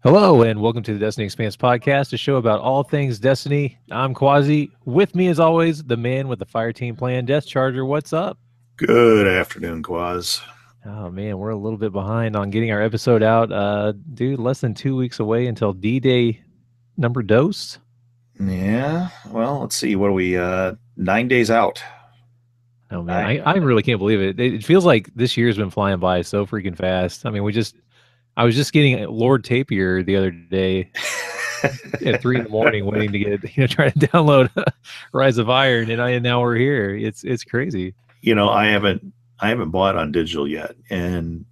Hello and welcome to the Destiny Expanse podcast, a show about all things Destiny. I'm Quasi. With me, as always, the man with the fire team plan, Death Charger. What's up? Good afternoon, Quaz. Oh man, we're a little bit behind on getting our episode out. Dude, less than 2 weeks away until D-Day number dose. Yeah, well, let's see. What are we? 9 days out. Oh man, Nine. I really can't believe it. It feels like this year's been flying by so freaking fast. I mean, I was just getting Lord Tapier the other day at 3 in the morning, waiting to get trying to download Rise of Iron, and now we're here. It's crazy. I haven't bought on digital yet, and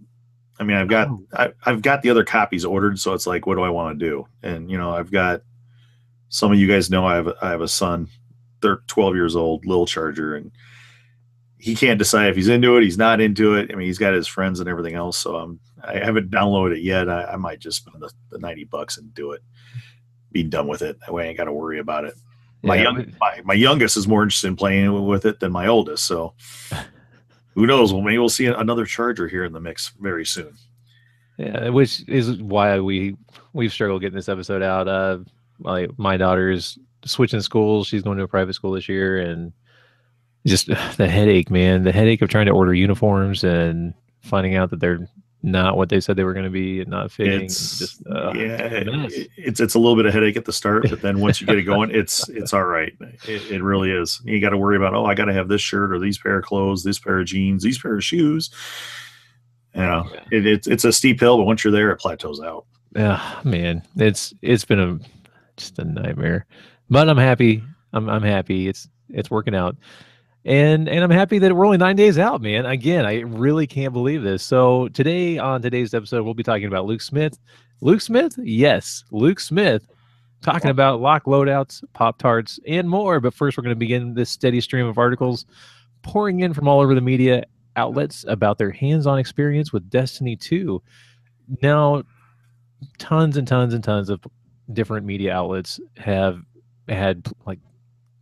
I mean, Oh, I've got the other copies ordered, so it's like, what do I want to do? And I've got some of you guys know I have a son, they're 12 years old, Lil Charger, and he can't decide if he's into it, he's not into it. I mean, he's got his friends and everything else, so I haven't downloaded it yet. I might just spend the $90 and do it. Be done with it. That way I ain't got to worry about it. My yeah. my youngest is more interested in playing with it than my oldest. So who knows? Well, maybe we'll see another Charger here in the mix very soon. Yeah, which is why we've struggled getting this episode out. My daughter's switching schools. She's going to a private school this year, and just the headache, man. The headache of trying to order uniforms and finding out that they're not what they said they were going to be and not fitting. It's Just yeah, it's a mess. it's a little bit of headache at the start, but then once you get it going, it's all right. It really is. You got to worry about, I got to have this shirt or these pair of clothes, this pair of jeans, these pair of shoes. Yeah, It's a steep hill, but once you're there, it plateaus out. yeah, man. It's been just a nightmare, but I'm happy. I'm happy. It's working out. And I'm happy that we're only 9 days out, man. Again, I really can't believe this. So today on today's episode, we'll be talking about Luke Smith. Luke Smith, yes, Luke Smith, talking about lock loadouts, Pop Tarts, and more. But first, we're going to begin this steady stream of articles pouring in from all over the media outlets about their hands-on experience with Destiny 2. Now, tons and tons and tons of different media outlets have had like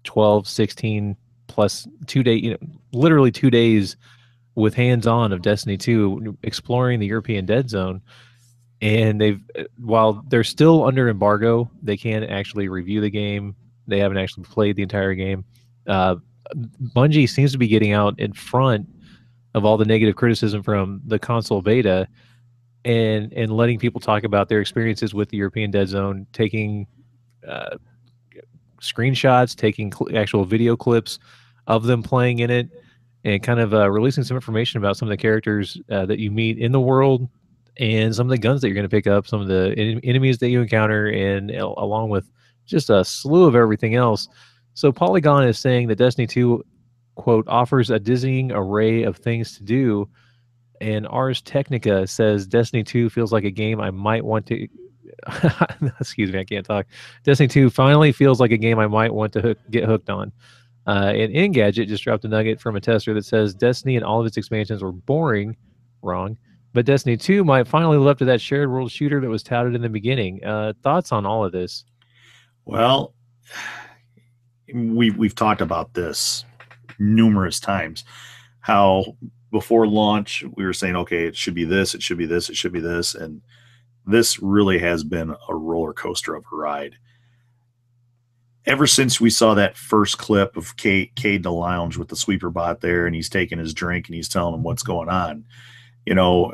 12, 16 plus 2 day, literally 2 days with hands on of Destiny 2 exploring the European Dead Zone. And while they're still under embargo, they can't actually review the game. They haven't actually played the entire game. Uh, Bungie seems to be getting out in front of all the negative criticism from the console beta and letting people talk about their experiences with the European Dead Zone, taking uh, screenshots, taking actual video clips of them playing in it, and kind of releasing some information about some of the characters that you meet in the world and some of the guns that you're going to pick up, some of the enemies that you encounter, and along with just a slew of everything else. So Polygon is saying that Destiny 2, quote, offers a dizzying array of things to do. And Ars Technica says Destiny 2 feels like a game I might want to excuse me, I can't talk. Destiny 2 finally feels like a game I might want to get hooked on. And Engadget just dropped a nugget from a tester that says Destiny and all of its expansions were boring, wrong, but Destiny 2 might finally live up to that shared world shooter that was touted in the beginning. Thoughts on all of this? Well, we've talked about this numerous times. How before launch we were saying, okay, it should be this, it should be this, it should be this, and this really has been a roller coaster of a ride. Ever since we saw that first clip of Cade in the lounge with the sweeper bot there, and he's taking his drink and he's telling him what's going on, you know,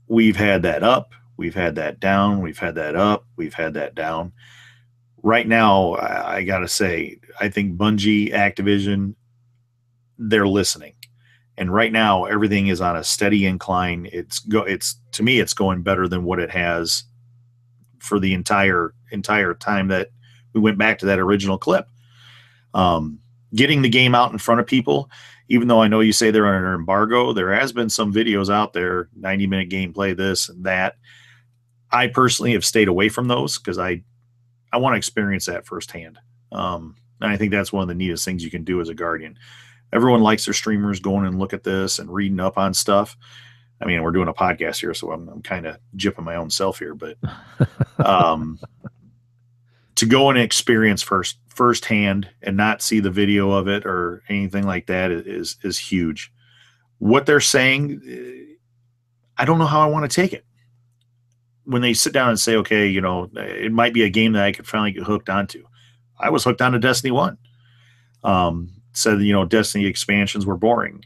we've had that up, we've had that down, we've had that up, we've had that down. Right now, I gotta say, I think Bungie, Activision, they're listening, and right now everything is on a steady incline. It's to me, it's going better than what it has for the entire time that we went back to that original clip. Getting the game out in front of people, even though I know you say they're under embargo, there has been some videos out there, 90-minute gameplay, this and that. I personally have stayed away from those because I want to experience that firsthand. And I think that's one of the neatest things you can do as a Guardian. Everyone likes their streamers going and look at this and reading up on stuff. I mean, we're doing a podcast here, so I'm kind of jipping my own self here, but to go and experience firsthand and not see the video of it or anything like that is huge. What they're saying, I don't know how I want to take it. when they sit down and say, okay, it might be a game that I could finally get hooked onto. I was hooked onto Destiny 1. Said, Destiny expansions were boring.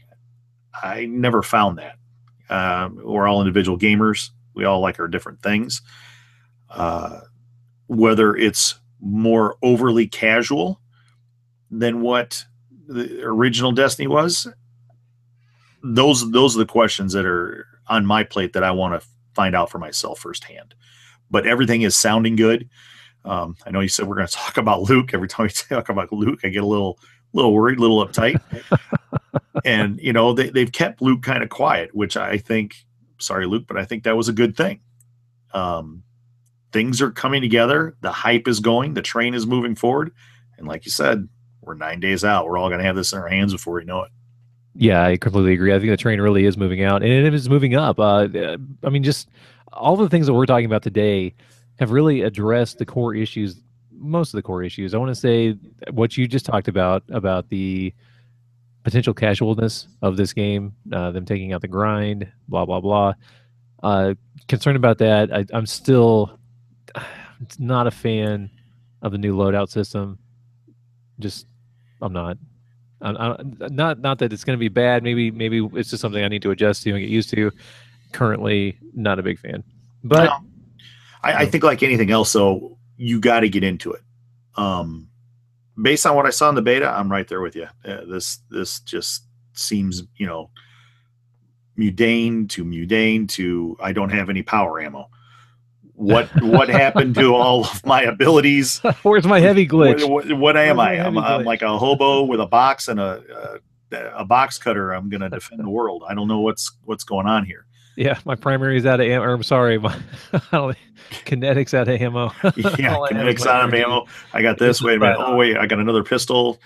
I never found that. We're all individual gamers. We all like our different things. Whether it's more overly casual than what the original Destiny was, those are the questions that are on my plate that I want to find out for myself firsthand. But everything is sounding good. I know you said we're going to talk about Luke. Every time we talk about Luke, I get a little worried, a little uptight. And, they've kept Luke kind of quiet, which I think, sorry, Luke, but I think that was a good thing. Things are coming together. The hype is going. The train is moving forward. And like you said, we're 9 days out. We're all going to have this in our hands before we know it. Yeah, I completely agree. I think the train really is moving out, and it is moving up. Just all the things that we're talking about today have really addressed the core issues, most of the core issues. I want to say what you just talked about the potential casualness of this game, them taking out the grind, blah, blah, blah. Concerned about that. I'm still not a fan of the new loadout system. I'm not. Not that it's going to be bad. Maybe it's just something I need to adjust to and get used to. Currently, not a big fan. But I think like anything else, though, you got to get into it. Based on what I saw in the beta, I'm right there with you. This just seems, mundane to I don't have any power ammo. What happened to all of my abilities? Where's my heavy glitch? What am I? I'm like a hobo with a box and a box cutter. I'm going to defend the world. I don't know what's going on here. Yeah, my primary is out of ammo. I'm sorry, my kinetics out of ammo. Yeah, kinetics out of ammo. I got this. Wait a minute. Oh, wait, I got another pistol.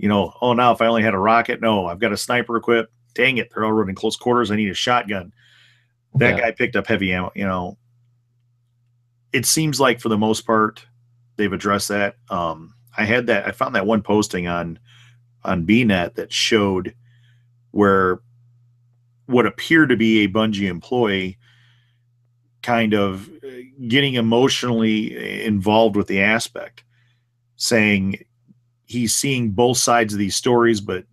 Oh, now if I only had a rocket. No, I've got a sniper equipped. Dang it, they're all running close quarters. I need a shotgun. That guy picked up heavy ammo. It seems like for the most part they've addressed that. I found that one posting on BNet that showed where what appeared to be a Bungie employee kind of getting emotionally involved with the aspect, saying he's seeing both sides of these stories, but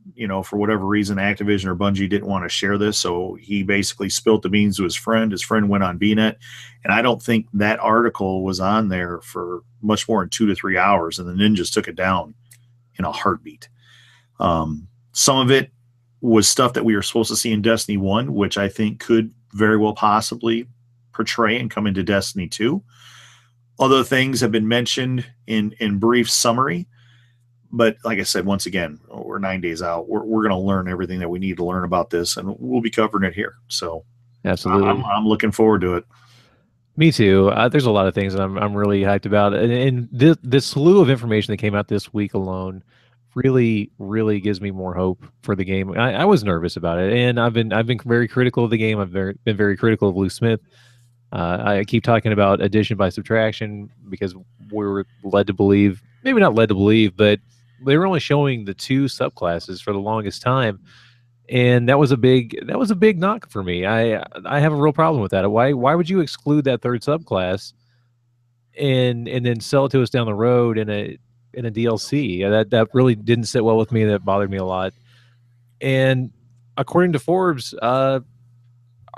for whatever reason, Activision or Bungie didn't want to share this. So he basically spilt the beans to his friend. His friend went on BNet. And I don't think that article was on there for much more than 2 to 3 hours. And the ninjas took it down in a heartbeat. Some of it was stuff that we were supposed to see in Destiny 1, which I think could very well possibly portray and come into Destiny 2. Other things have been mentioned in brief summary. But like I said, once again, we're 9 days out. We're going to learn everything that we need to learn about this, and we'll be covering it here. So, absolutely, I'm looking forward to it. Me too. There's a lot of things that I'm really hyped about, and this slew of information that came out this week alone really gives me more hope for the game. I was nervous about it, and I've been very critical of the game. I've been very critical of Luke Smith. I keep talking about addition by subtraction because we were led to believe, maybe not led to believe, but they were only showing the 2 subclasses for the longest time, and that was a big knock for me. I have a real problem with that. Why would you exclude that 3rd subclass and then sell it to us down the road in a DLC? That really didn't sit well with me. That bothered me a lot. And according to Forbes,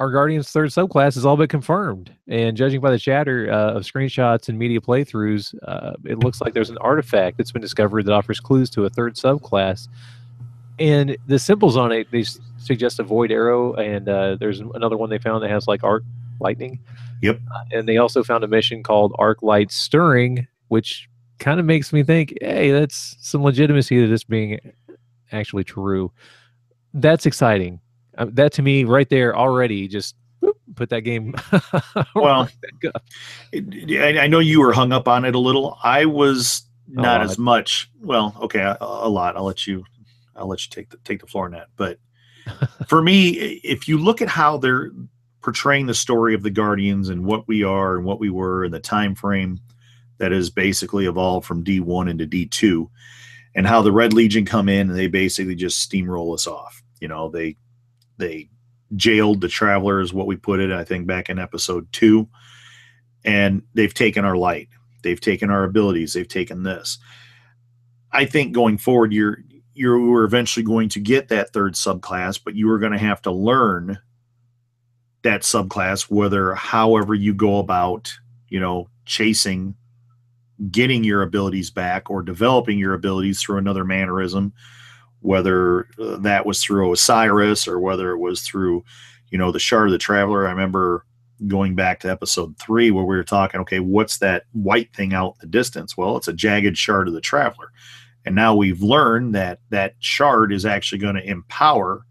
our Guardian's 3rd subclass is all but confirmed. And judging by the chatter of screenshots and media playthroughs, it looks like there's an artifact that's been discovered that offers clues to a 3rd subclass. And the symbols on it, they suggest a void arrow, and there's another one they found that has like arc lightning. Yep. And they also found a mission called Arc Light Stirring, which kind of makes me think, hey, that's some legitimacy to this being actually true. That's exciting. That to me right there already just put that game well back up. I know you were hung up on it a little. I was not as much. Well, okay, a lot. I'll let you take the floor on that. But for me, if you look at how they're portraying the story of the Guardians and what we are and what we were and the time frame that has basically evolved from D1 into D2, and how the Red Legion come in and they basically just steamroll us off. They jailed the Traveler is what we put it, I think, back in episode 2. and they've taken our light, they've taken our abilities, they've taken this. I think going forward, you're eventually going to get that third subclass, but you are going to have to learn that subclass, however you go about, chasing, getting your abilities back or developing your abilities through another mannerism, whether that was through Osiris or whether it was through, the Shard of the Traveler. I remember going back to episode 3 where we were talking, okay, what's that white thing out in the distance? Well, it's a jagged Shard of the Traveler. And now we've learned that that shard is actually going to empower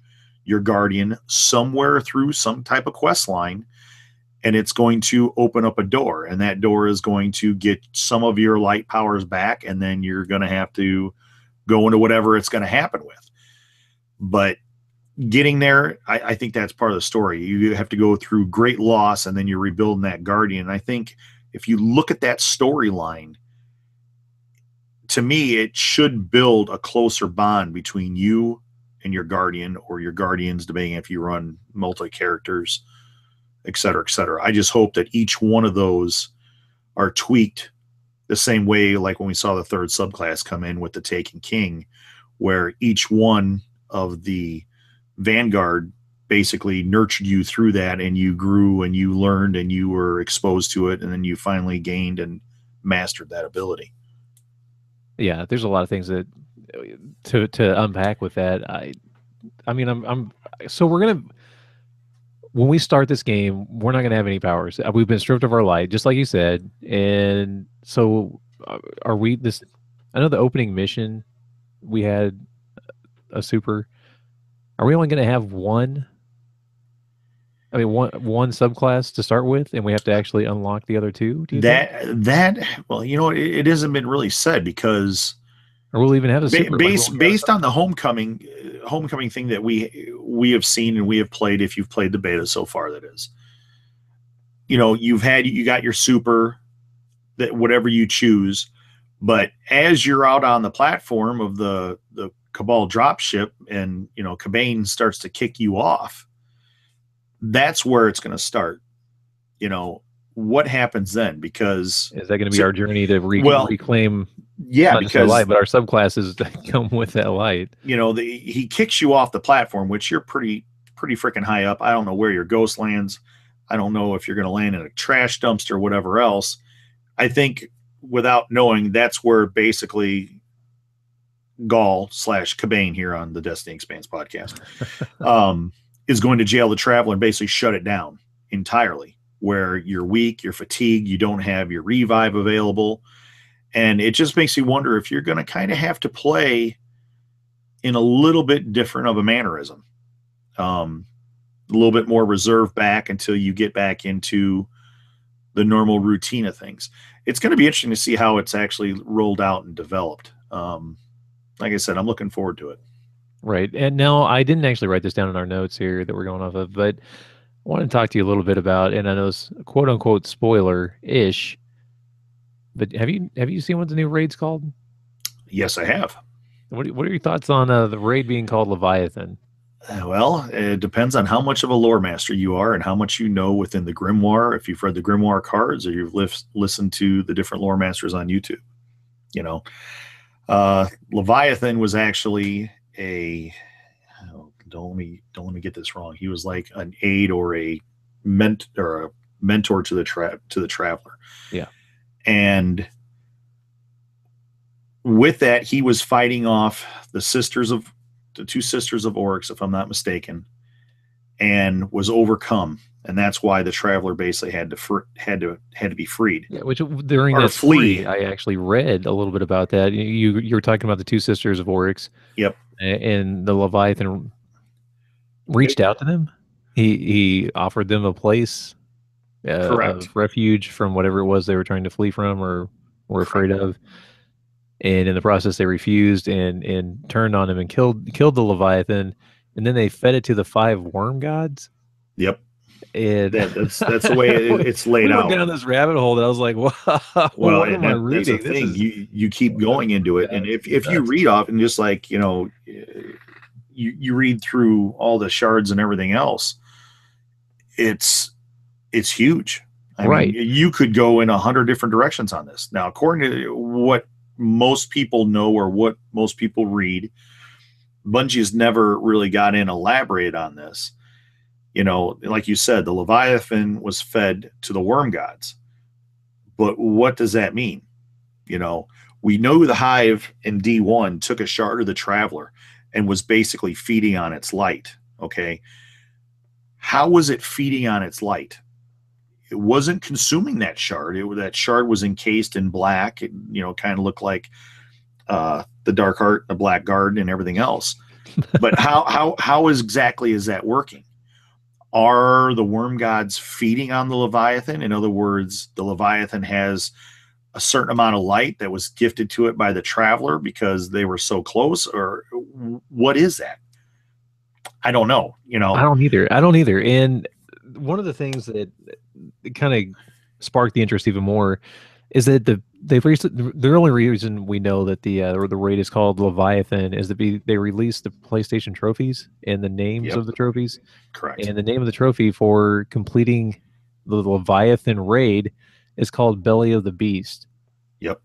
your guardian somewhere through some type of quest line, and it's going to open up a door, and that door is going to get some of your light powers back, and then you're going to have to go into whatever it's going to happen with. But getting there, I think that's part of the story. You have to go through great loss, and then you're rebuilding that guardian. And I think if you look at that storyline, to me, it should build a closer bond between you and your guardian, or your guardians, depending if you run multi-characters, et cetera, et cetera. I just hope that each one of those are tweaked the same way, like when we saw the third subclass come in with the Taken King, where each one of the Vanguard basically nurtured you through that, and you grew and you learned and you were exposed to it, and then you finally gained and mastered that ability. Yeah, there's a lot of things that to unpack with that. I mean, I'm so we're gonna, when we start this game, we're not gonna have any powers. We've been stripped of our light, just like you said, and so are we? This, I know the opening mission we had a super. Are we only gonna have one? I mean, one subclass to start with, and we have to actually unlock the other two. Do you think? Well, it hasn't been really said, because or we'll even have a super based on the homecoming thing that we have seen and we have played. If you've played the beta so far, that is, you got your super, that whatever you choose, but as you're out on the platform of the Cabal dropship, and Cabane starts to kick you off, that's where it's going to start. What happens then? Because is that going to be our journey to reclaim? Yeah, because light, but our subclasses come with that light. He kicks you off the platform, which you're pretty freaking high up. I don't know where your ghost lands. I don't know if you're going to land in a trash dumpster or whatever else. I think, without knowing, that's where basically Gaul / Cabane here on the Destiny Expanse podcast is going to jail the Traveler and basically shut it down entirely, where you're weak, you're fatigued, you don't have your revive available. And it just makes you wonder if you're going to kind of have to play in a little bit different of a mannerism, a little bit more reserved back until you get back into the normal routine of things. It's going to be interesting to see how it's actually rolled out and developed. Like I said, I'm looking forward to it. Right. And now, I didn't actually write this down in our notes here that we're going off of, but I want to talk to you a little bit about, and I know it's quote unquote spoiler-ish, but have you seen what the new raid's called? Yes, I have. What are your thoughts on the raid being called Leviathan? Well, it depends on how much of a lore master you are and how much you know within the Grimoire, if you've read the Grimoire cards or you've listened to the different lore masters on YouTube. Leviathan was actually don't let me get this wrong. He was like an aide or a mentor to the Traveler. Yeah. And with that, he was fighting off the two sisters of Oryx, if I'm not mistaken, and was overcome. And that's why the Traveler basically had to be freed. Yeah, which during that flee, I actually read a little bit about that. You were talking about the two sisters of Oryx. Yep. And the Leviathan reached out to them. He offered them a place, of refuge from whatever it was they were trying to flee from or were afraid of. And in the process, they refused and turned on him and killed the Leviathan. And then they fed it to the 5 worm gods. Yep. And that's the way it's laid out. Went down this rabbit hole that I was like, wow, well, what am I reading? This thing. You keep going into it, and if you read off and just like you read through all the shards and everything else, it's huge. I mean, Right. you could go in 100 different directions on this. Now, according to what most people know or what most people read, Bungie has never really got in elaborated on this. You know, like you said, the Leviathan was fed to the worm gods. But what does that mean? You know, we know the Hive in D1 took a shard of the Traveler and was basically feeding on its light. Okay. How was it feeding on its light? It wasn't consuming that shard. That shard was encased in black. It, you know, kind of looked like the Dark Heart, the Black Guard, and everything else. But how exactly is that working? Are the worm gods feeding on the Leviathan? In other words, the Leviathan has a certain amount of light that was gifted to it by the Traveler because they were so close, or what is that? I don't know. You know, I don't either. I don't either. And one of the things that kind of sparked the interest even more is that the only reason we know that the raid is called Leviathan is that they released the PlayStation trophies and the names yep, of the trophies, correct. and the name of the trophy for completing the Leviathan raid is called Belly of the Beast. Yep.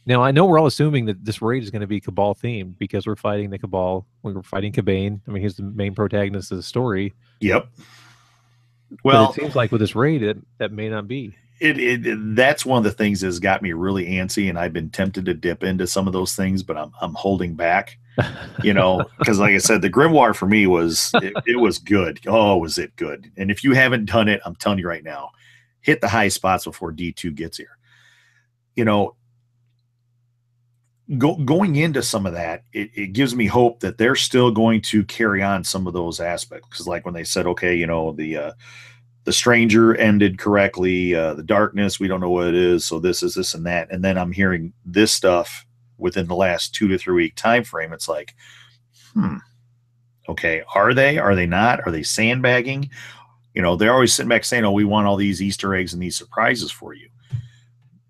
Now I know we're all assuming that this raid is going to be Cabal themed because we're fighting the Cabal. We're fighting Cabane. I mean, he's the main protagonist of the story. Yep. Well, Well, it seems like with this raid, that may not be. That's one of the things that's got me really antsy, and I've been tempted to dip into some of those things, but I'm holding back. You know, because like I said, the Grimoire for me was it was good. Oh, was it good? And if you haven't done it, I'm telling you right now, hit the high spots before D2 gets here. You know, going into some of that, it gives me hope that they're still going to carry on some of those aspects. Because like when they said, okay, you know, the stranger ended correctly, the darkness, we don't know what it is, so this is this and that. And then I'm hearing this stuff within the last 2 to 3 week time frame. It's like, okay, are they not? Are they sandbagging? You know, they're always sitting back saying, oh, we want all these Easter eggs and these surprises for you.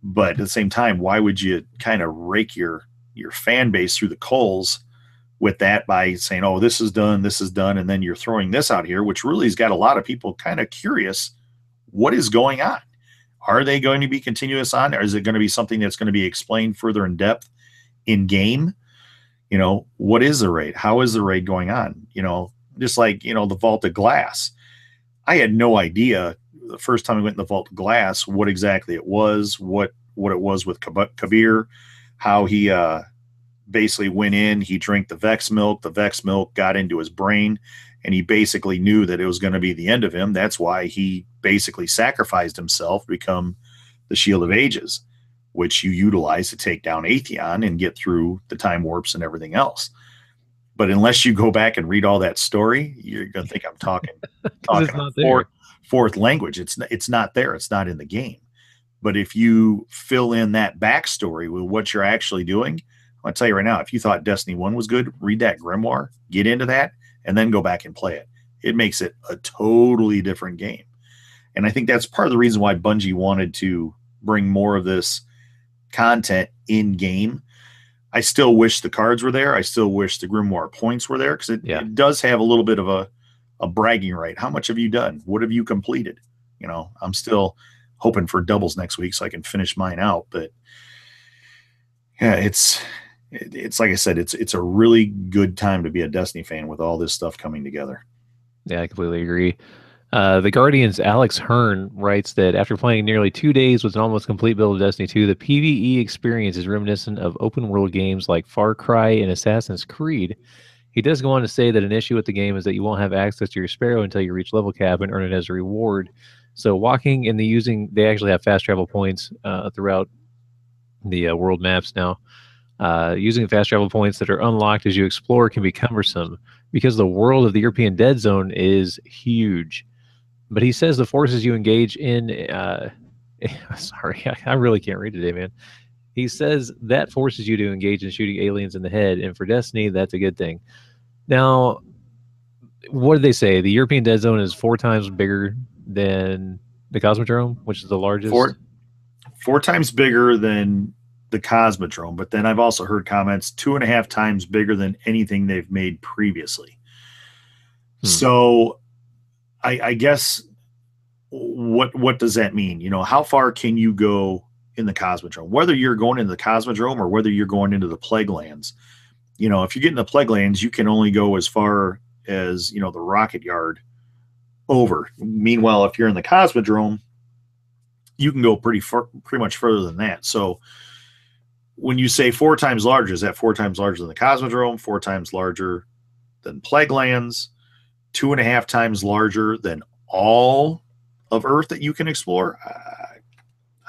But at the same time, why would you kind of rake your fan base through the coals with that by saying, oh, this is done, and then you're throwing this out here, which really has got a lot of people kind of curious. What is going on? Are they going to be continuous on? Or is it going to be something that's going to be explained further in depth in game? You know, what is the raid? How is the raid going on? You know, just like, you know, the Vault of Glass. I had no idea the first time I went in the Vault of Glass what exactly it was, what it was with Kabir, how he basically went in, he drank the Vex milk got into his brain, and he basically knew that it was going to be the end of him. That's why he basically sacrificed himself to become the Shield of Ages, which you utilize to take down Atheon and get through the time warps and everything else. But unless you go back and read all that story, you're going to think I'm talking a fourth language. It's not there. It's not in the game. But if you fill in that backstory with what you're actually doing, I'll tell you right now, if you thought Destiny 1 was good, read that Grimoire, get into that, and then go back and play it. It makes it a totally different game. And I think that's part of the reason why Bungie wanted to bring more of this content in game. I still wish the cards were there. I still wish the Grimoire points were there, because it does have a little bit of a bragging right. How much have you done? What have you completed? You know, I'm still hoping for doubles next week so I can finish mine out. But yeah, it's like I said, it's a really good time to be a Destiny fan with all this stuff coming together. Yeah, I completely agree. The Guardian's Alex Hearn writes that after playing nearly 2 days with an almost complete build of Destiny 2, the PvE experience is reminiscent of open world games like Far Cry and Assassin's Creed. He does go on to say that an issue with the game is that you won't have access to your Sparrow until you reach level cap and earn it as a reward. So walking and they actually have fast travel points throughout the world maps now. Using fast travel points that are unlocked as you explore can be cumbersome because the world of the European Dead Zone is huge. But he says the forces you engage in, sorry, I really can't read today, man. He says that forces you to engage in shooting aliens in the head, and for Destiny, that's a good thing. Now, what did they say? The European Dead Zone is 4 times bigger than the Cosmodrome, which is the largest. Four times bigger than the Cosmodrome, but then I've also heard comments 2.5 times bigger than anything they've made previously. So I guess what does that mean? You know, how far can you go in the Cosmodrome? Whether you're going into the Cosmodrome or whether you're going into the Plague Lands, you know, if you get in the Plague Lands, you can only go as far as, you know, the Rocket Yard over. Meanwhile, if you're in the Cosmodrome, you can go pretty much further than that. So when you say 4 times larger, is that 4 times larger than the Cosmodrome, 4 times larger than Plague Lands, 2.5 times larger than all of Earth that you can explore?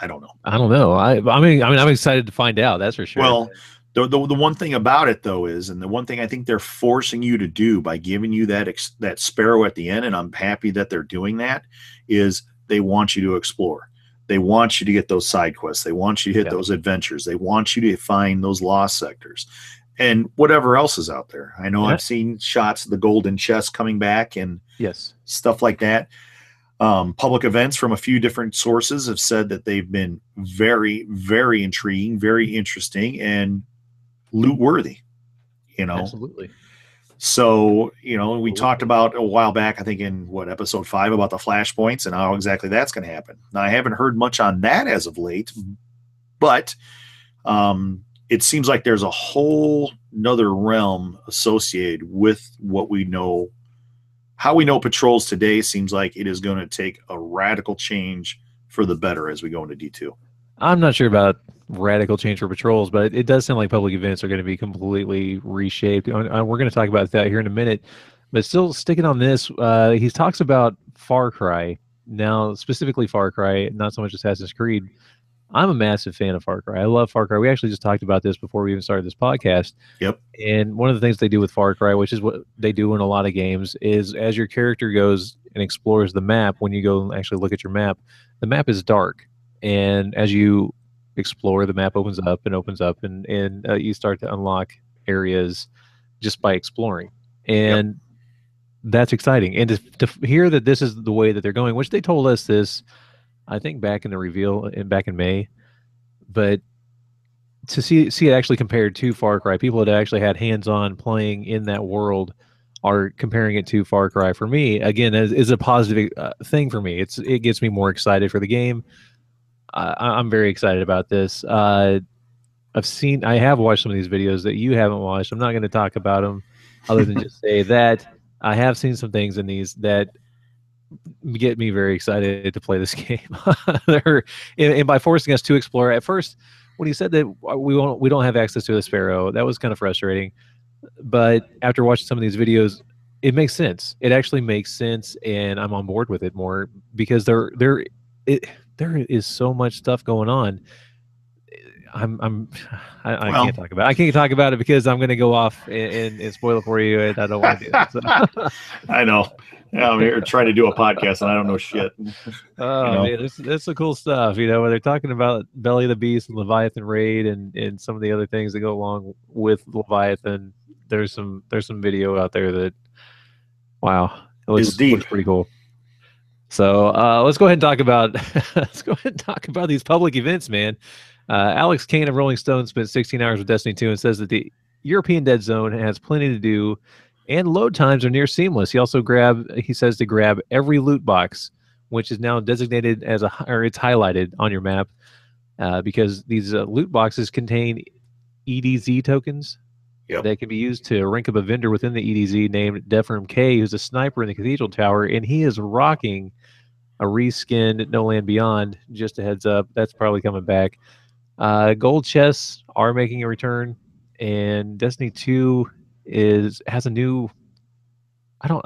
I don't know. I don't know. I'm excited to find out. That's for sure. Well, the one thing about it though is, and the one thing I think they're forcing you to do by giving you that sparrow at the end, and I'm happy that they're doing that, is they want you to explore. They want you to get those side quests. They want you to hit those adventures. They want you to find those lost sectors and whatever else is out there. I know I've seen shots of the golden chest coming back and stuff like that. Public events from a few different sources have said that they've been very, very intriguing, very interesting, and loot worthy, you know. Absolutely. So, you know, we talked about a while back, I think in episode 5, about the flashpoints and how exactly that's going to happen. Now, I haven't heard much on that as of late, but it seems like there's a whole nother realm associated with what we know. How we know patrols today seems like it is going to take a radical change for the better as we go into D2. I'm not sure about radical change for patrols, but it does sound like public events are going to be completely reshaped. We're going to talk about that here in a minute, but still sticking on this, he talks about Far Cry. Now, specifically Far Cry, not so much Assassin's Creed. I'm a massive fan of Far Cry. I love Far Cry. We actually just talked about this before we even started this podcast. Yep. And one of the things they do with Far Cry, which is what they do in a lot of games, is as your character goes and explores the map, when you go and actually look at your map, the map is dark. And as you explore, the map opens up, and you start to unlock areas just by exploring. And that's exciting. And to hear that this is the way that they're going, which they told us this, I think, back in the reveal back in May, but to see it actually compared to Far Cry, people that actually had hands-on playing in that world are comparing it to Far Cry. For me, again, is a positive thing for me. It gets me more excited for the game. I'm very excited about this. I have watched some of these videos that you haven't watched. I'm not going to talk about them other than just say that I have seen some things in these that get me very excited to play this game. And by forcing us to explore, at first when he said that we don't have access to the Sparrow, that was kind of frustrating. But after watching some of these videos, it makes sense. It actually makes sense, and I'm on board with it more because there is so much stuff going on. I can't talk about it. I can't talk about it because I'm going to go off and spoil it for you, and I don't want to do it. So. I know. Yeah, I'm here trying to do a podcast, and I don't know shit. Oh, man, it's the cool stuff. You know, when they're talking about Belly of the Beast and Leviathan Raid and some of the other things that go along with Leviathan, there's some video out there that, wow, it looks pretty cool. So let's go ahead and talk about these public events, man. Alex Kane of Rolling Stone spent 16 hours with Destiny 2 and says that the European Dead Zone has plenty to do and load times are near seamless. He also says to grab every loot box, which is now designated or it's highlighted on your map because these loot boxes contain EDZ tokens that can be used to rank up a vendor within the EDZ named Defram K, who's a sniper in the Cathedral Tower, and he is rocking a reskinned No Land Beyond. Just a heads up, that's probably coming back. Gold chests are making a return, and Destiny 2 has a new. I don't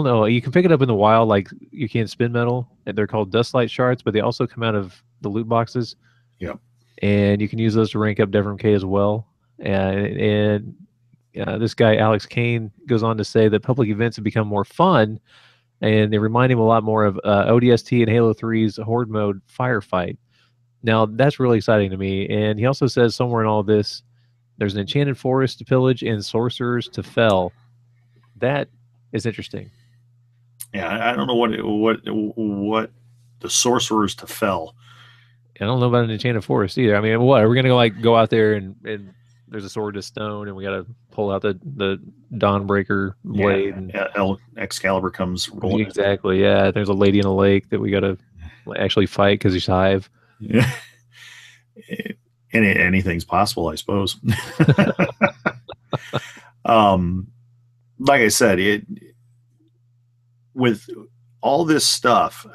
know. You can pick it up in the wild like you can spin metal, and they're called Dustlight shards, but they also come out of the loot boxes. Yeah, and you can use those to rank up Devram K as well. And this guy Alex Kane goes on to say that public events have become more fun, and they remind him a lot more of ODST and Halo 3's Horde mode firefight. Now that's really exciting to me. And he also says somewhere in all this, there's an enchanted forest to pillage and sorcerers to fell. That is interesting. Yeah, I don't know what the sorcerers to fell. I don't know about an enchanted forest either. I mean, what are we gonna go out there and there's a sword to stone, and we got to pull out the Dawnbreaker blade. And Excalibur comes rolling. Exactly. Yeah. There's a lady in a lake that we got to actually fight because she's Hive. Yeah. Anything's possible, I suppose. Like I said, with all this stuff,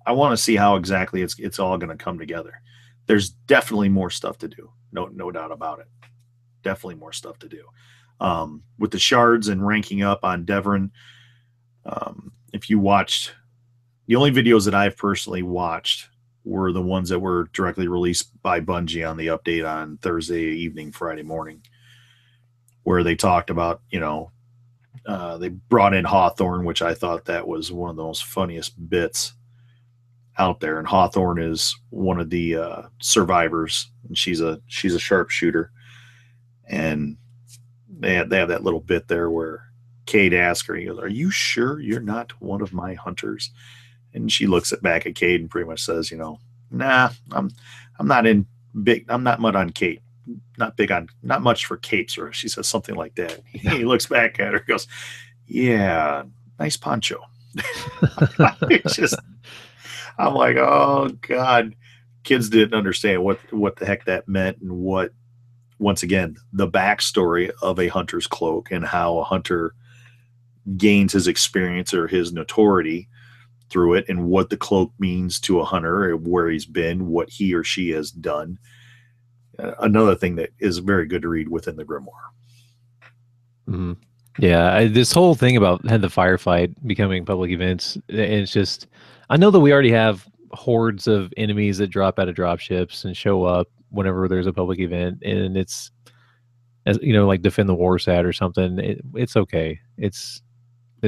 I want to see how exactly it's all going to come together. There's definitely more stuff to do. No doubt about it. Definitely more stuff to do. With the shards and ranking up on Devran, if you watched, the only videos that I've personally watched were the ones that were directly released by Bungie on the update on Thursday evening, Friday morning, where they talked about, they brought in Hawthorne, which I thought that was one of the most funniest bits out there. And Hawthorne is one of the survivors, and she's a sharpshooter. And they have that little bit there where Cade asks her, he goes, "Are you sure you're not one of my hunters?" And she looks back at Cade and pretty much says, "Nah, I'm not mud on Cade. Not much for capes," or she says something like that. He looks back at her and goes, "Yeah, nice poncho." I'm like, oh God, kids didn't understand what the heck that meant, and what, once again, the backstory of a hunter's cloak and how a hunter gains his experience or his notoriety through it, and what the cloak means to a hunter, where he's been, what he or she has done. Another thing that is very good to read within the grimoire. Mm-hmm. Yeah, this whole thing about the firefight becoming public events, it's just, I know that we already have hordes of enemies that drop out of drop ships and show up whenever there's a public event, and it's, as like Defend the Warsat or something. It's okay, it's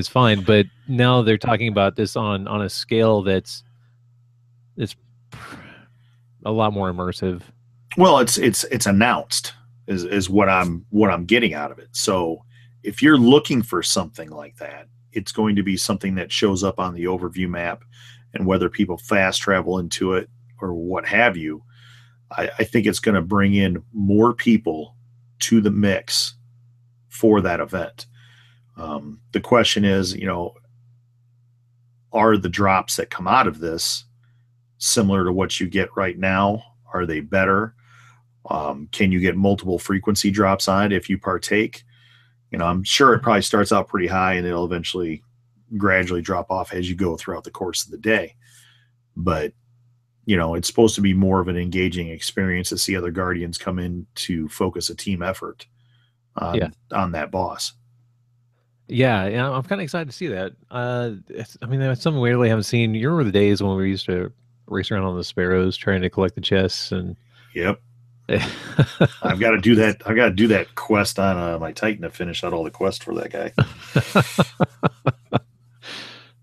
fine. But now they're talking about this on a scale that's a lot more immersive. Well, it's announced is what I'm getting out of it. So if you're looking for something like that, it's going to be something that shows up on the overview map, and whether people fast travel into it or what have you, I think it's going to bring in more people to the mix for that event. The question is, are the drops that come out of this similar to what you get right now? Are they better? Can you get multiple frequency drops on it if you partake? I'm sure it probably starts out pretty high, and it'll eventually gradually drop off as you go throughout the course of the day. But, it's supposed to be more of an engaging experience to see other Guardians come in to focus a team effort on that boss. Yeah, I'm kind of excited to see that. That's something we really haven't seen. You remember the days when we used to race around on the Sparrows trying to collect the chests? And yep. I've got to do that. I've got to do that quest on my Titan to finish out all the quests for that guy.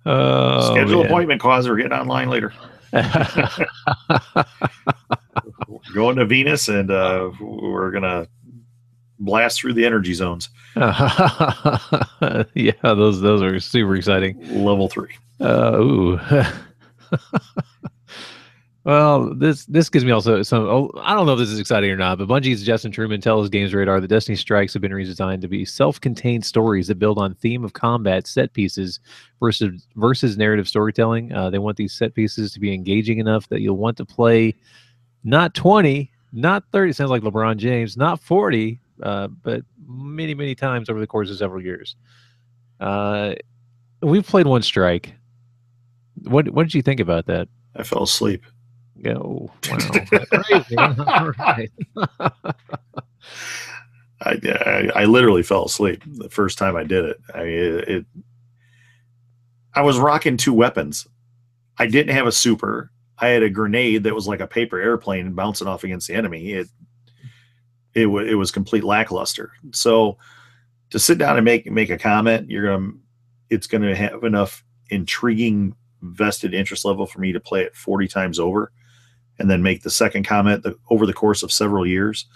Schedule appointment, cause we're getting online later. Going to Venus, and we're gonna blast through the energy zones. Yeah, those are super exciting. Level 3. Ooh. Well, this gives me also some. I don't know if this is exciting or not, but Bungie's Justin Truman tells Games Radar the Destiny Strikes have been redesigned to be self-contained stories that build on theme of combat set pieces versus narrative storytelling. They want these set pieces to be engaging enough that you'll want to play not 20, not 30. Sounds like LeBron James, not 40, but many, many times over the course of several years. We've played one strike. What did you think about that? I fell asleep. Oh, wow. Crazy. All right. I literally fell asleep the first time I did it. I was rocking 2 weapons. I didn't have a super. I had a grenade that was like a paper airplane bouncing off against the enemy. It was complete lackluster. So to sit down and make a comment, it's gonna have enough intriguing vested interest level for me to play it 40 times over, and then make the second comment over the course of several years.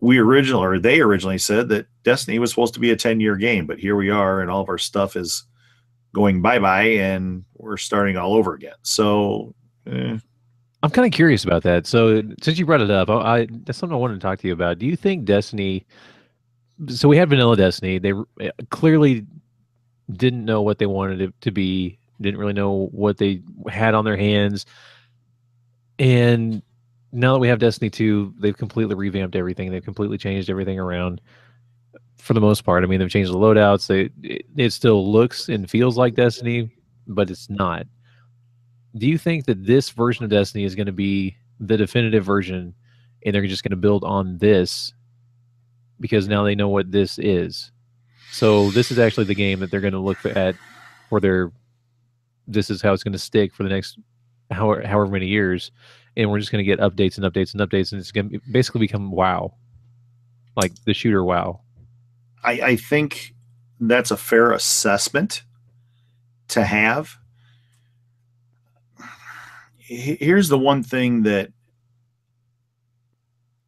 They originally said that Destiny was supposed to be a 10-year game, but here we are, and all of our stuff is going bye-bye, and we're starting all over again. So I'm kind kind of curious about that. So since you brought it up, that's something I wanted to talk to you about. Do you think Destiny? So we had Vanilla Destiny. They clearly didn't know what they wanted it to be. Didn't really know what they had on their hands. And now that we have Destiny 2, they've completely revamped everything. They've completely changed everything around for the most part. I mean, they've changed the loadouts. It still looks and feels like Destiny, but it's not. Do you think that this version of Destiny is going to be the definitive version and they're just going to build on this because now they know what this is? So this is actually the game that they're going to look at for this is how it's going to stick for the next however many years. And we're just going to get updates and updates and updates. And it's going to basically become WoW, like the shooter WoW. I think that's a fair assessment to have. Here's the one thing that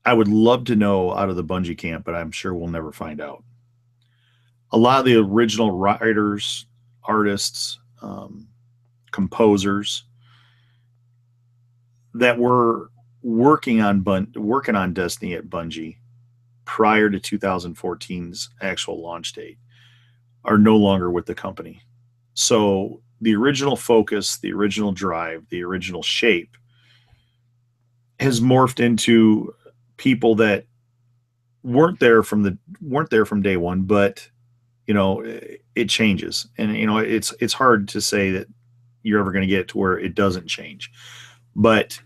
I would love to know out of the Bungie camp, but I'm sure we'll never find out. A lot of the original writers, artists, composers that were working on Destiny at Bungie prior to 2014's actual launch date are no longer with the company. So the original focus, the original drive, the original shape has morphed into people that weren't there from day one, but it changes. And it's hard to say that you're ever going to get to where it doesn't change. But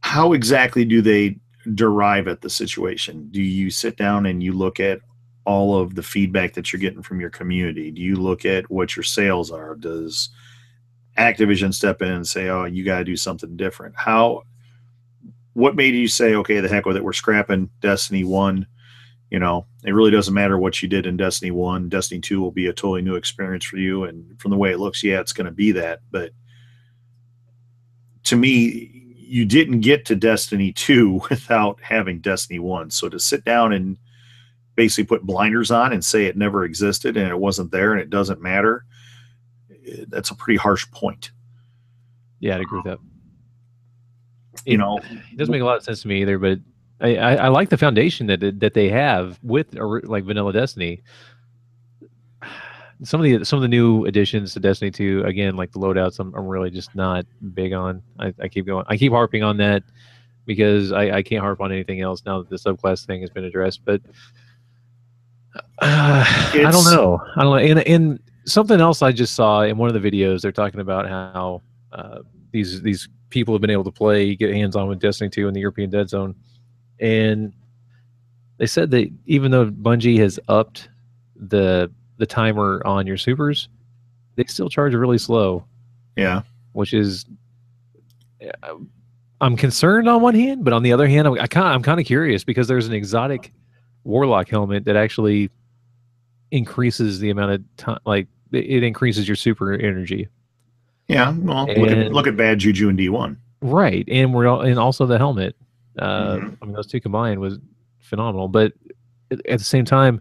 how exactly do they derive at the situation? Do you sit down and you look at all of the feedback that you're getting from your community? Do you look at what your sales are? Does Activision step in and say, oh, you got to do something different? What made you say, okay, the heck with it, we're scrapping Destiny 1? It really doesn't matter what you did in Destiny 1. Destiny 2 will be a totally new experience for you. And from the way it looks, yeah, it's going to be that. But to me, you didn't get to Destiny 2 without having Destiny 1. So to sit down and basically put blinders on and say it never existed and it wasn't there and it doesn't matter, that's a pretty harsh point. Yeah, I'd agree with that. It doesn't make a lot of sense to me either, but I like the foundation that they have with like Vanilla Destiny. Some of the new additions to Destiny 2, again, like the loadouts, I'm really just not big on. I keep harping on that because I can't harp on anything else now that the subclass thing has been addressed. But I don't know. And something else I just saw in one of the videos, they're talking about how these people have been able to get hands-on with Destiny 2 in the European Dead Zone. And they said that even though Bungie has upped the timer on your supers, they still charge really slow. Yeah. Which is, I'm concerned on one hand, but on the other hand, I'm kind of curious because there's an exotic Warlock helmet that actually increases the amount of time, like it increases your super energy. Yeah, well, look at Bad Juju and D1. Right, and also the helmet. I mean, those two combined was phenomenal. But at the same time,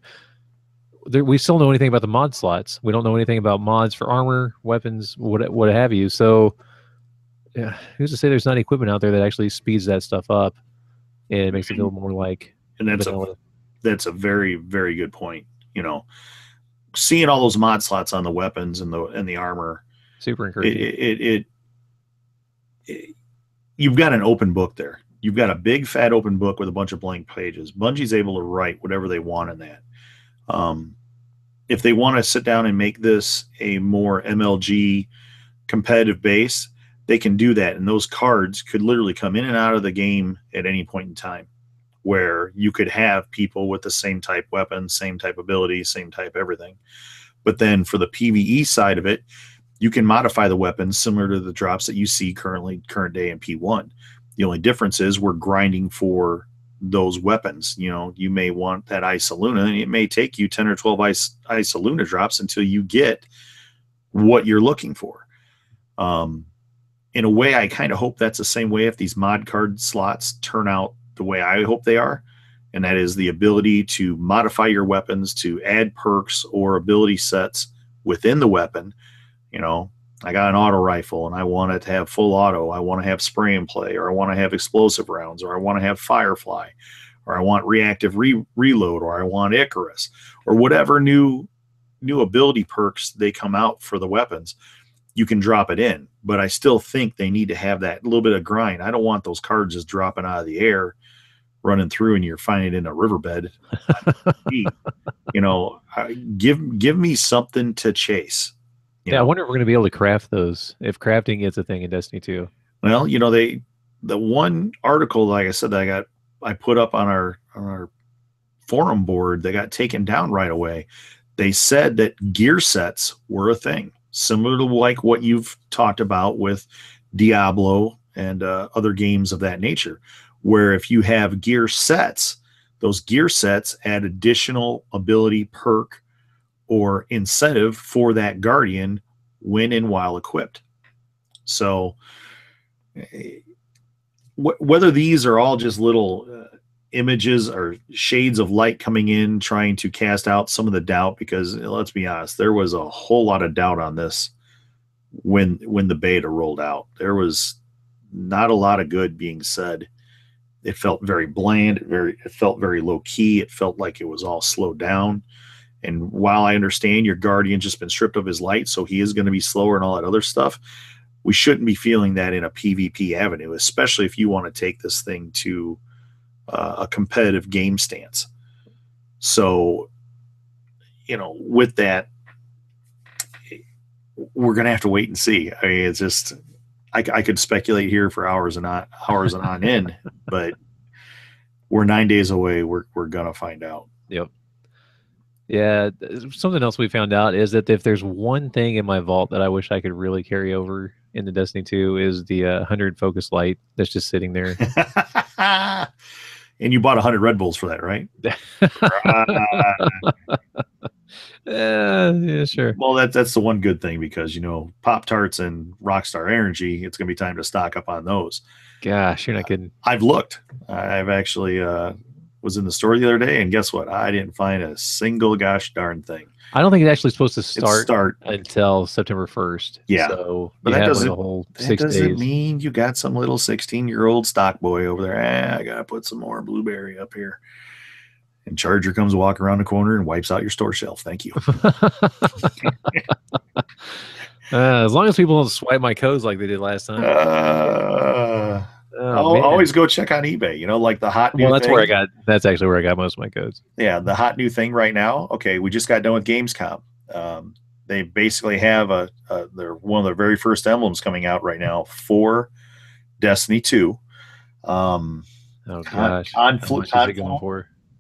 we still don't know anything about the mod slots. We don't know anything about mods for armor, weapons, what have you. So, yeah, who's to say there's not equipment out there that actually speeds that stuff up and it makes it feel more like? And that's a very, very good point. Seeing all those mod slots on the weapons and the armor, super encouraging. You've got an open book there. You've got a big fat open book with a bunch of blank pages. Bungie's able to write whatever they want in that. If they want to sit down and make this a more MLG competitive base, they can do that. And those cards could literally come in and out of the game at any point in time, where you could have people with the same type weapon, same type ability, same type everything. But then for the PvE side of it, you can modify the weapons similar to the drops that you see current day in P1. The only difference is we're grinding for those weapons. You may want that Isoluna, and it may take you 10 or 12 Isoluna drops until you get what you're looking for. In a way, I kind of hope that's the same way if these mod card slots turn out the way I hope they are, and that is the ability to modify your weapons, to add perks or ability sets within the weapon. I got an auto rifle and I want it to have full auto. I want to have spray and play, or I want to have explosive rounds, or I want to have Firefly, or I want reactive reload, or I want Icarus, or whatever new ability perks they come out for the weapons. You can drop it in, but I still think they need to have that little bit of grind. I don't want those cards just dropping out of the air, running through, and you're finding it in a riverbed. Give me something to chase. I wonder if we're going to be able to craft those, if crafting is a thing in Destiny 2. Well, the one article, like I said, that I put up on our forum board, they got taken down right away. They said that gear sets were a thing, similar to like what you've talked about with Diablo and other games of that nature, where if you have gear sets, those gear sets add additional ability, perk, or incentive for that Guardian when and while equipped. So whether these are all just little images or shades of light coming in, trying to cast out some of the doubt, because let's be honest, there was a whole lot of doubt on this when the beta rolled out. There was not a lot of good being said. It felt very bland. It felt very low key. It felt like it was all slowed down. And while I understand your Guardian just been stripped of his light, so he is going to be slower and all that other stuff, we shouldn't be feeling that in a PvP avenue, especially if you want to take this thing to a competitive game stance. So, with that, we're going to have to wait and see. I mean, it's just, I could speculate here for hours and on end, but we're 9 days away. We're going to find out. Yep. Yeah. Something else we found out is that if there's one thing in my vault that I wish I could really carry over into Destiny 2 is the 100 focus light that's just sitting there. And you bought 100 Red Bulls for that, right? Yeah, sure. Well, that's the one good thing, because Pop-Tarts and Rockstar Energy, it's going to be time to stock up on those. Gosh, you're not kidding. I've looked. I've actually was in the store the other day, and guess what? I didn't find a single gosh darn thing. I don't think it's actually supposed to start until September 1st. Yeah. So but that doesn't, a whole that 6 doesn't days. mean you got some little 16-year-old stock boy over there. I got to put some more blueberry up here. And Charger comes walking around the corner and wipes out your store shelf. Thank you. As long as people don't swipe my codes like they did last time. I'll always go check on eBay, like the hot new thing. That's actually where I got most of my codes. Yeah, the hot new thing right now. Okay, we just got done with Gamescom. They basically have they're one of their very first emblems coming out right now for Destiny 2. Oh gosh.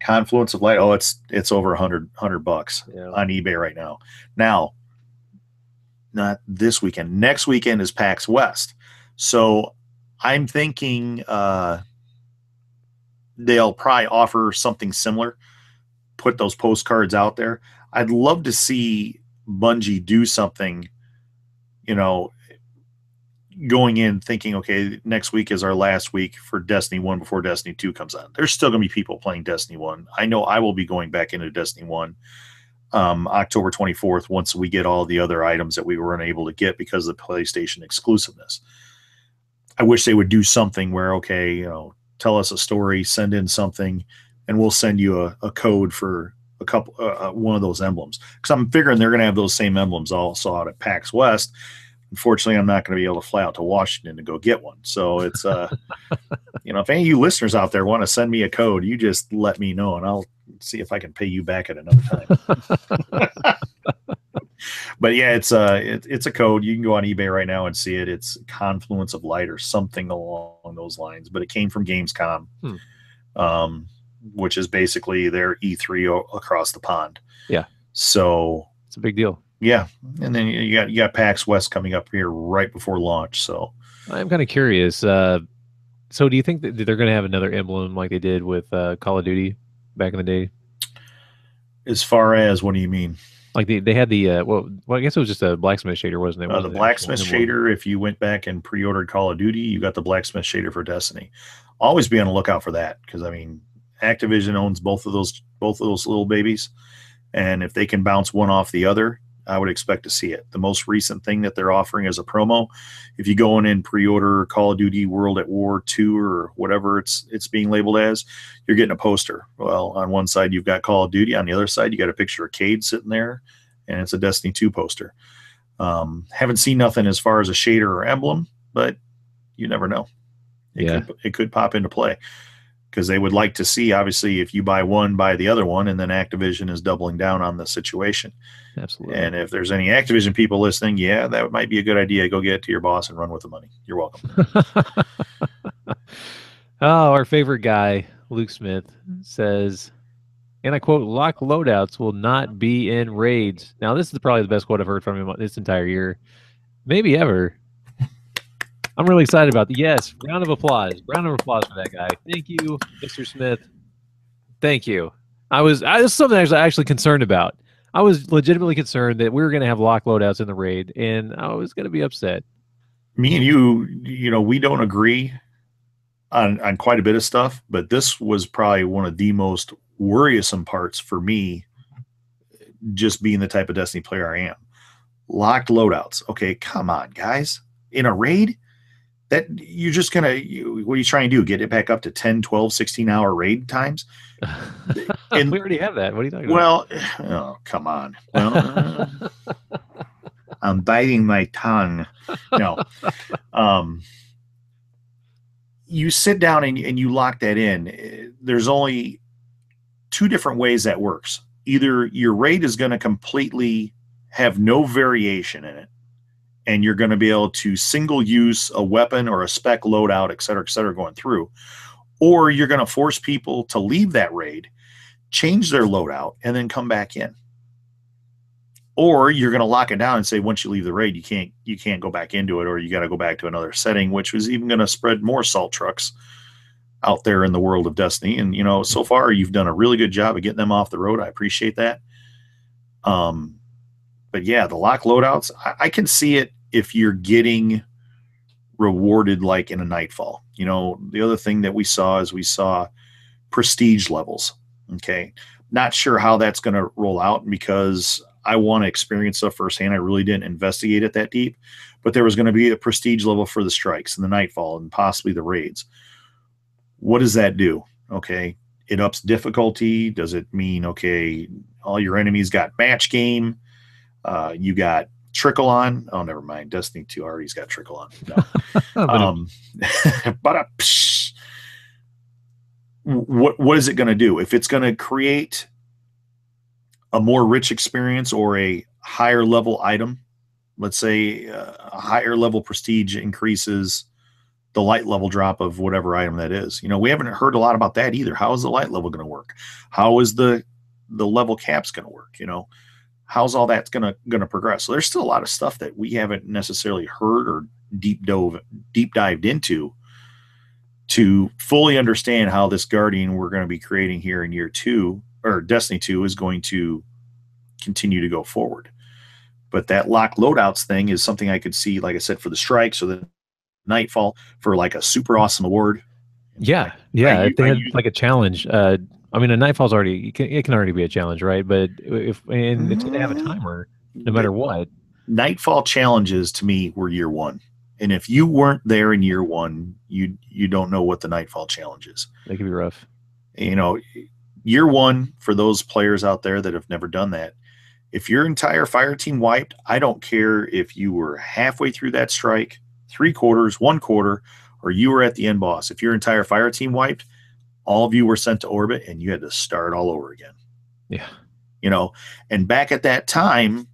Confluence of Light. Oh, it's over $100 on eBay right now. Now, not this weekend. Next weekend is PAX West. So I'm thinking they'll probably offer something similar, put those postcards out there. I'd love to see Bungie do something, going in thinking, okay, next week is our last week for Destiny 1 before Destiny 2 comes on. There's still going to be people playing Destiny 1. I know I will be going back into Destiny 1 October 24th once we get all the other items that we weren't able to get because of the PlayStation exclusiveness. I wish they would do something where, okay, tell us a story, send in something, and we'll send you a code for a couple, one of those emblems. Because I'm figuring they're going to have those same emblems also out at PAX West. Unfortunately, I'm not going to be able to fly out to Washington to go get one. So it's, if any of you listeners out there want to send me a code, you just let me know, and I'll see if I can pay you back at another time. But yeah, it's a code. You can go on eBay right now and see it. It's Confluence of Light or something along those lines. But it came from Gamescom, which is basically their E3 across the pond. Yeah. So it's a big deal. Yeah, and then you got PAX West coming up here right before launch. So I'm kind of curious. So do you think that they're going to have another emblem like they did with Call of Duty back in the day? As far as, what do you mean? Like they had the well, I guess it was just a blacksmith shader, wasn't it? The blacksmith shader. If you went back and pre-ordered Call of Duty, you got the blacksmith shader for Destiny. Always be on the lookout for that, because Activision owns both of those little babies, and if they can bounce one off the other, I would expect to see it. The most recent thing that they're offering as a promo, if you go in and pre-order Call of Duty World at War 2 or whatever it's being labeled as, you're getting a poster. Well, on one side you've got Call of Duty, on the other side you got a picture of Cade sitting there, and it's a Destiny 2 poster. Haven't seen nothing as far as a shader or emblem, but you never know. It could pop into play, because they would like to see, obviously, if you buy one, buy the other one, and then Activision is doubling down on the situation. Absolutely. And if there's any Activision people listening, yeah, that might be a good idea. Go get it to your boss and run with the money. You're welcome. Our favorite guy, Luke Smith, says, and I quote, "Lock loadouts will not be in raids." Now, this is probably the best quote I've heard from him this entire year, maybe ever. I'm really excited about it. Yes, round of applause. Round of applause for that guy. Thank you, Mr. Smith. Thank you. This is something I was actually concerned about. I was legitimately concerned that we were going to have lock loadouts in the raid, and I was going to be upset. Me and you, we don't agree on quite a bit of stuff, but this was probably one of the most worrisome parts for me, just being the type of Destiny player I am. Locked loadouts. Okay, come on, guys. In a raid? That you're just going to, what are you trying to do? Get it back up to 10, 12, 16-hour raid times? And we already have that. What are you talking about? Oh, come on. Well, I'm biting my tongue. No. You sit down and you lock that in. There's only two different ways that works. Either your raid is going to completely have no variation in it, and you're going to be able to single use a weapon or a spec loadout, et cetera, going through. Or you're going to force people to leave that raid, change their loadout, and then come back in. Or you're going to lock it down and say, once you leave the raid, you can't go back into it, or you got to go back to another setting, which was even going to spread more salt trucks out there in the world of Destiny. And, so far you've done a really good job of getting them off the road. I appreciate that. But yeah, the lock loadouts, I can see it if you're getting rewarded like in a Nightfall. The other thing that we saw prestige levels. Okay. Not sure how that's going to roll out, because I want to experience stuff firsthand. I really didn't investigate it that deep, but there was going to be a prestige level for the strikes and the Nightfall and possibly the raids. What does that do? Okay. It ups difficulty. Does it mean, okay, all your enemies got match game? You got trickle on. Oh, never mind. Destiny 2 already's got trickle on. No. What is it going to do? If it's going to create a more rich experience or a higher level item, let's say a higher level prestige increases the light level drop of whatever item that is. We haven't heard a lot about that either. How is the light level going to work? How is the level caps going to work? How's all that's going to progress? So there's still a lot of stuff that we haven't necessarily heard or deep dived into to fully understand how this Guardian we're going to be creating here in year 2, or Destiny 2, is going to continue to go forward. But that lock loadouts thing is something I could see, like I said, for the strikes or the Nightfall, for like a super awesome award. Yeah. If they had like a challenge. I mean, a Nightfall's already, it can already be a challenge, right? But if they have a timer, no matter what. Nightfall challenges to me were year 1. And if you weren't there in year 1, you don't know what the Nightfall challenge is. They can be rough. Year 1, for those players out there that have never done that, if your entire fire team wiped, I don't care if you were halfway through that strike, 3/4, 1/4, or you were at the end boss. If your entire fire team wiped, all of you were sent to orbit and you had to start all over again. Yeah. And back at that time,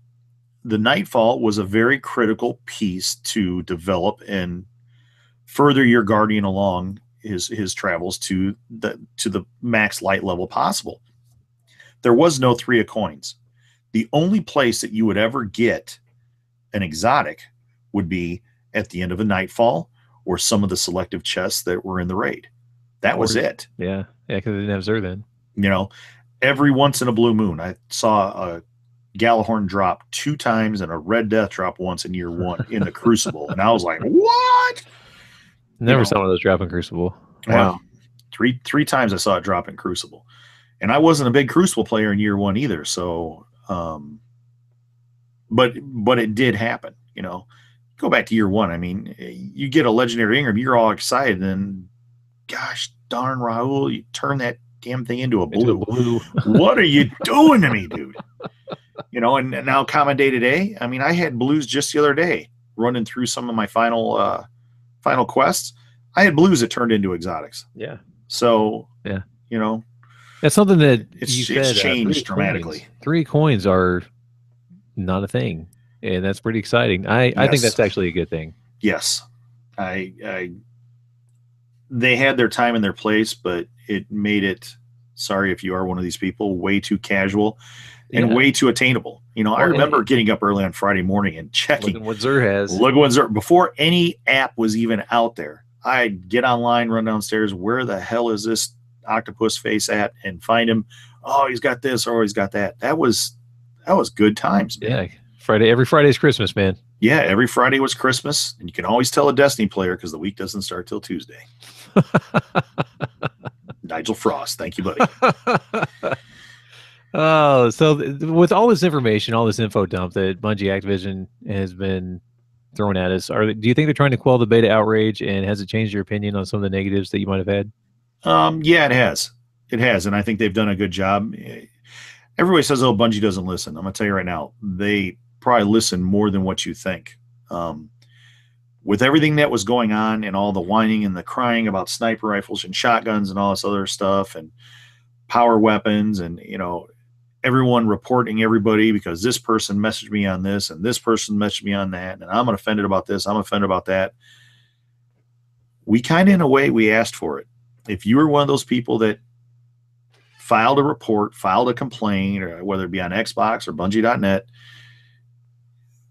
the Nightfall was a very critical piece to develop and further your Guardian along his travels to the max light level possible. There was no 3 of coins. The only place that you would ever get an exotic would be at the end of a Nightfall or some of the selective chests that were in the raid. That was it. Yeah, because they didn't have Xur then. Every once in a blue moon, I saw a Gjallarhorn drop 2 times and a Red Death drop once in year 1 in the Crucible. And I was like, what? Never saw one of those drop in Crucible. Wow. Three times I saw it drop in Crucible. And I wasn't a big Crucible player in year 1 either. So but it did happen. Go back to year one. I mean, you get a legendary Ingram, you're all excited, and gosh darn, Raul, you turn that damn thing into a blue. What are you doing to me, dude? And now common day today. I mean, I had blues just the other day running through some of my final quests. I had blues that turned into exotics. Yeah. So yeah, that's something that it's changed dramatically. 3 coins are not a thing, and that's pretty exciting. I think that's actually a good thing. Yes, they had their time and their place, but it made it, sorry if you are one of these people, way too casual and way too attainable. I remember getting up early on Friday morning and checking. Look at what Xur has. Look at what Xur, before any app was even out there. I'd get online, run downstairs. Where the hell is this octopus face at? And find him. Oh, he's got this or he's got that. That was good times, man. Yeah. Every Friday is Christmas, man. Yeah, every Friday was Christmas. And you can always tell a Destiny player because the week doesn't start till Tuesday. Nigel Frost. Thank you, buddy. Oh, so with all this information, all this info dump that Bungie Activision has been throwing at us, do you think they're trying to quell the beta outrage, and has it changed your opinion on some of the negatives that you might have had? Yeah, it has. It has, and I think they've done a good job. Everybody says, oh, Bungie doesn't listen. I'm going to tell you right now, they probably listen more than what you think. With everything that was going on and all the whining and the crying about sniper rifles and shotguns and all this other stuff and power weapons and, everyone reporting everybody because this person messaged me on this and this person messaged me on that, and I'm offended about this, I'm offended about that. We kind of, in a way, we asked for it. If you were one of those people that filed a report, filed a complaint, or whether it be on Xbox or Bungie.net,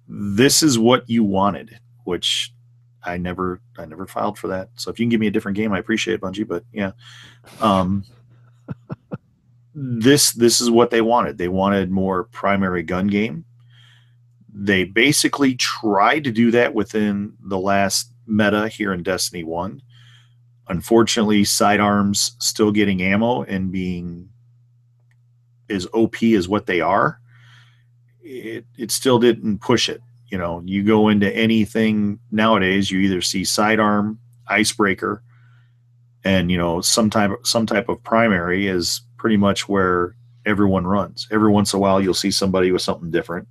this is what you wanted, which I never filed for that. So if you can give me a different game, I appreciate it, Bungie, but yeah. This is what they wanted. They wanted more primary gun game. They basically tried to do that within the last meta here in Destiny 1. Unfortunately, sidearms still getting ammo and being as OP as what they are, it still didn't push it. You go into anything nowadays, you either see sidearm, icebreaker, and some type of primary is pretty much where everyone runs. Every once in a while, you'll see somebody with something different.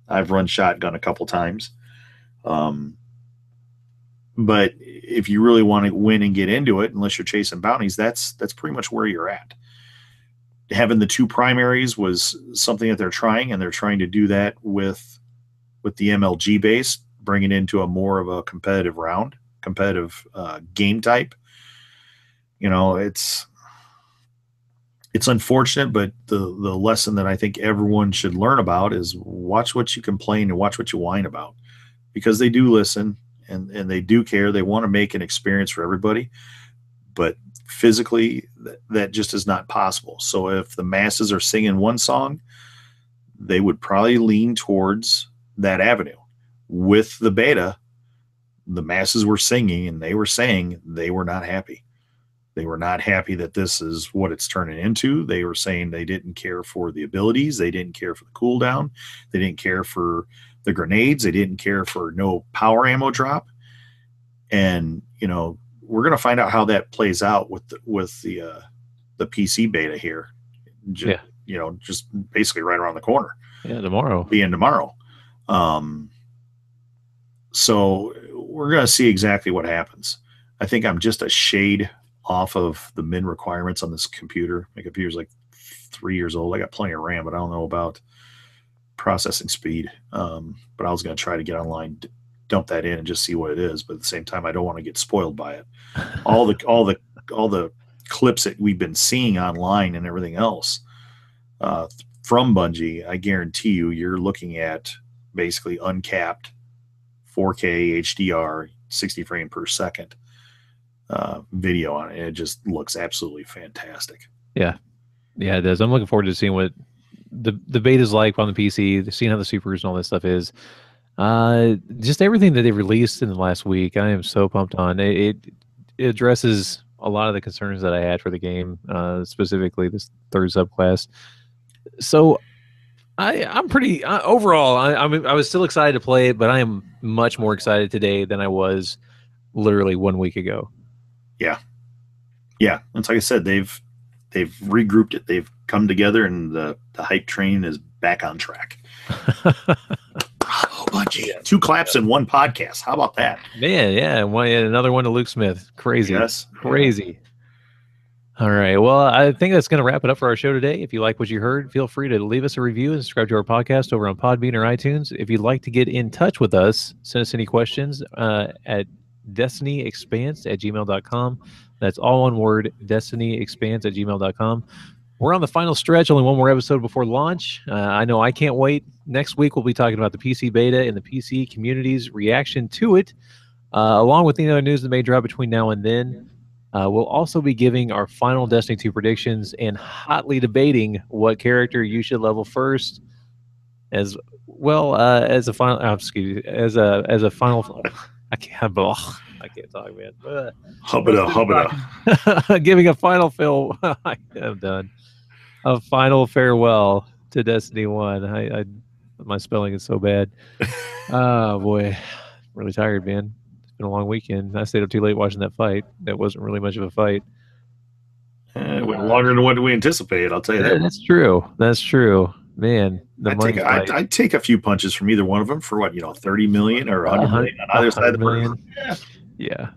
I've run shotgun a couple times. But if you really want to win and get into it, unless you're chasing bounties, that's pretty much where you're at. Having the 2 primaries was something that they're trying, and they're trying to do that with the MLG base, bring it into a more of a competitive game type. It's unfortunate, but the lesson that I think everyone should learn about is watch what you complain and watch what you whine about, because they do listen and they do care. They want to make an experience for everybody, but physically that just is not possible. So if the masses are singing one song, they would probably lean towards that avenue. With the beta, the masses were singing and they were saying they were not happy. They were not happy that this is what it's turning into. They were saying they didn't care for the abilities. They didn't care for the cooldown. They didn't care for the grenades. They didn't care for no power ammo drop. And, we're going to find out how that plays out with the PC beta here. Just basically right around the corner. Yeah, tomorrow. So we're going to see exactly what happens. I think I'm just a shade off of the min requirements on this computer. My computer's like 3 years old. I got plenty of RAM, but I don't know about processing speed. But I was going to try to get online, dump that in and just see what it is. But at the same time, I don't want to get spoiled by it. All the clips that we've been seeing online and everything else from Bungie, I guarantee you're looking at basically uncapped 4K HDR, 60 frame per second video on it. It just looks absolutely fantastic. Yeah, it does. I'm looking forward to seeing what the beta is like on the PC, seeing how the supers and all that stuff is. Just everything that they released in the last week, I am so pumped on. It addresses a lot of the concerns that I had for the game, specifically this third subclass. So I'm pretty overall. I was still excited to play it, but I am much more excited today than I was literally 1 week ago. Yeah, yeah. It's like I said, they've regrouped it. They've come together, and the hype train is back on track. Bravo, Bungie. 2 claps in 1 podcast. How about that? Man, yeah. Another one to Luke Smith. Crazy. Yes. Crazy. All right. Well, I think that's going to wrap it up for our show today. If you like what you heard, feel free to leave us a review and subscribe to our podcast over on Podbean or iTunes. If you'd like to get in touch with us, send us any questions at destinyexpanse@gmail.com. That's all one word, destinyexpanse@gmail.com. We're on the final stretch, only one more episode before launch. I know I can't wait. Next week, we'll be talking about the PC beta and the PC community's reaction to it, along with the other news that may drop between now and then. We'll also be giving our final Destiny 2 predictions and hotly debating what character you should level first, as well as a final. Excuse me, as a final. I can't talk, man. Hubbada. Giving a final I'm done. A final farewell to Destiny 1. I my spelling is so bad. Oh boy, really tired, man. It's been a long weekend. I stayed up too late watching that fight. That wasn't really much of a fight. It went longer than what we anticipated. I'll tell you that. That's true. That's true, man. I'd take a few punches from either one of them for what, 30 million or 100 million on either side of the person. Yeah.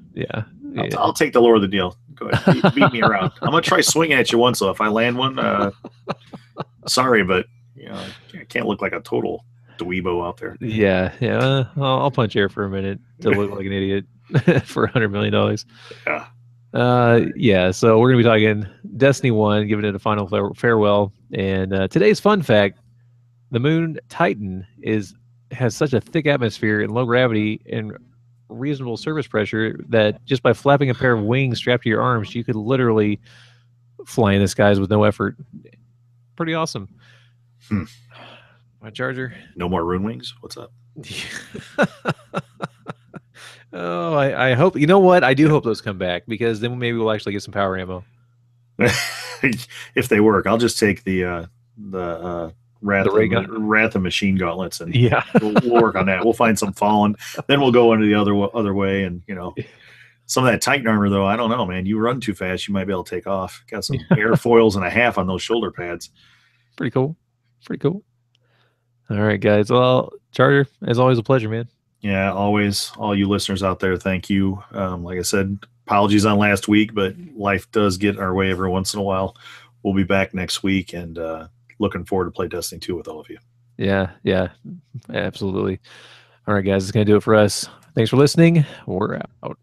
I'll take the lower of the deal. Go ahead, beat me around. I'm gonna try swinging at you once. So if I land one, sorry, but I can't look like a total dweebo out there. Yeah. I'll punch air for a minute to look like an idiot for $100 million. Yeah. So we're gonna be talking Destiny 1, giving it a final farewell. And today's fun fact: the Moon Titan has such a thick atmosphere and low gravity and reasonable surface pressure that just by flapping a pair of wings strapped to your arms, you could literally fly in the skies with no effort. Pretty awesome. My charger. No more rune wings. What's up? Oh, I hope. You know what? I do hope those come back, because then maybe we'll actually get some power ammo. If they work, I'll just take the Wrath of Machine Gauntlets, and we'll work on that. We'll find some fallen, then we'll go into the other way, and some of that Titan armor, though, I don't know, man. You run too fast, you might be able to take off. Got some airfoils and a half on those shoulder pads. Pretty cool. All right, guys. Well, Charger, as always, a pleasure, man. Yeah, always. All you listeners out there, thank you. Like I said, apologies on last week, but life does get in our way every once in a while. We'll be back next week, and looking forward to play Destiny 2 with all of you. Yeah, absolutely. All right, guys, it's going to do it for us. Thanks for listening. We're out.